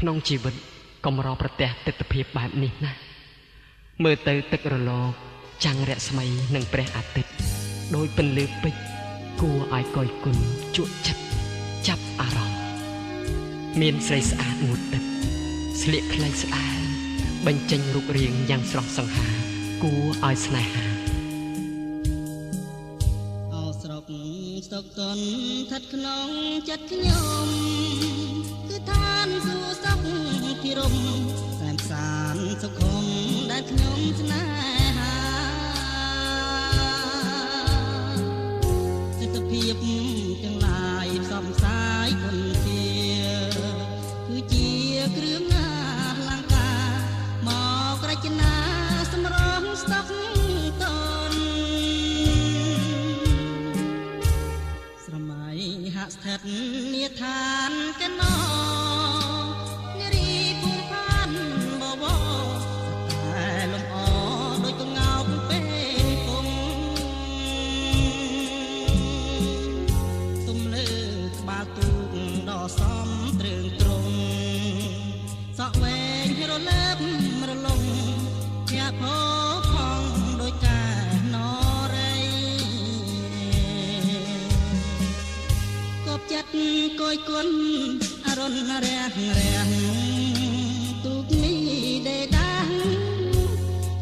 ក្នុងជីវិតកុំរកប្រទះទិដ្ឋភាពបែបនេះណាមើលទៅទឹករលកចាំងរស្មីនិងព្រះអាទិត្យដោយពន្លឺពេជ្រគួរឲ្យកយគុណជក់ចិត្តចាប់អារម្មណ៍មានស្រីស្អាតងូតទឹកស្លៀកខ្លីស្អាតបញ្ចេញរូបរាងយ៉ាងស្រស់សង្ហាគួរឲ្យស្នេហាអោស្រុកស្តុកតនស្ថិតក្នុងចិត្តខ្ញុំគឺឋានសួគ៌សុខពិរមតែផ្សានសុខុមដែលខ្ញុំស្នេហាចិត្តភាពទាំងឡាយផ្សព្វផ្សាយគុណជាគឺជាគ្រឿងអលង្ការមករចនាសម្រងស្តុកតនស្រមៃហាក់ស្ថិតនាឋានកណោនារីភូផានបបោតែលំអដូចកងោកពេលគង់ទុំលើក្បាលទូកដ៏សំត្រឹងត្រង់សក់វែងរលើបរលងជាផោផងដូចកាណរៃគប់ចិត្តគយគុណអរុណរះរះទូកនេះដេដាស់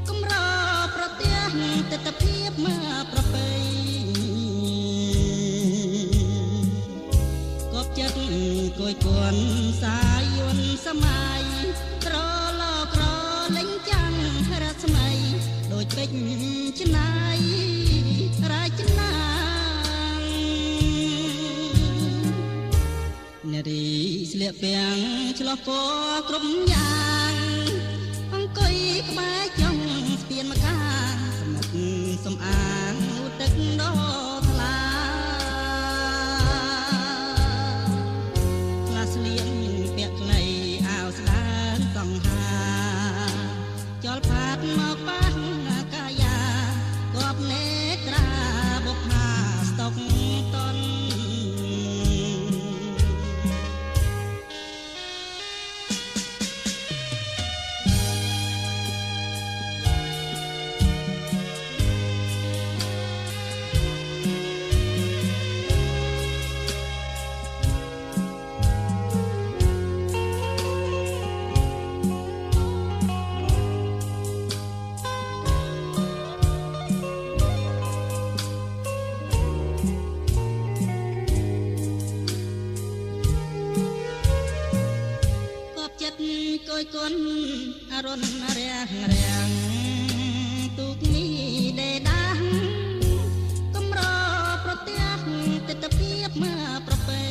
កំរប្រទះទិដ្ឋភាពមកប្រពៃគប់ចិត្តគយគុណសាយួនសម័យក្រឡក្រលេងចាំងរស្មីដូចពេជ្រច្នៃរាជនានារីស្លៀកពាំងឆ្លោះពណ៌គ្រប់យ៉ាងអង្គុយក្បែរចុងស្ពានម្ខាងសម្មុខសំអាងទឹកដ៏ថ្លាខ្លះស្លៀកពាក់ខ្លីអាវស្ដើងសង្ហាចលផាតមកប៉ះកាយាគប់នេត្រាបុប្ផាស្តុកតនគយគុណអរុណរះរាំងទូកនេះដេដាស់កំរប្រទះទិដ្ឋភាពមកប្រពៃ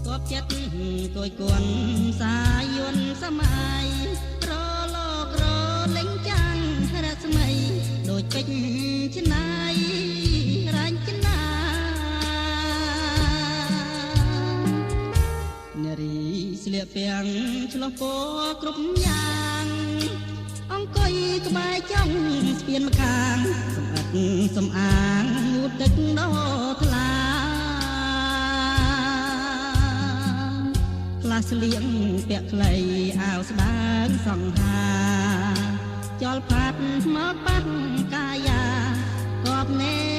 គប់ចិត្តគយគុណសាយួនសម័យក្រឡក្រលេងចាំងរស្មីដូចពេជ្រច្នៃរាជនានារីស្លៀកពាំងឆ្លោះពណ៌គ្រប់យ៉ាងអង្គុយក្បែរចុងស្ពានម្ខាងសម្អិតសំអាងងូតទឹកដ៏ថ្លាខ្លះស្លៀកពាក់ខ្លីអាវស្ដើងសង្ហាចលផាត់មកប៉ះកាយាគប់នេ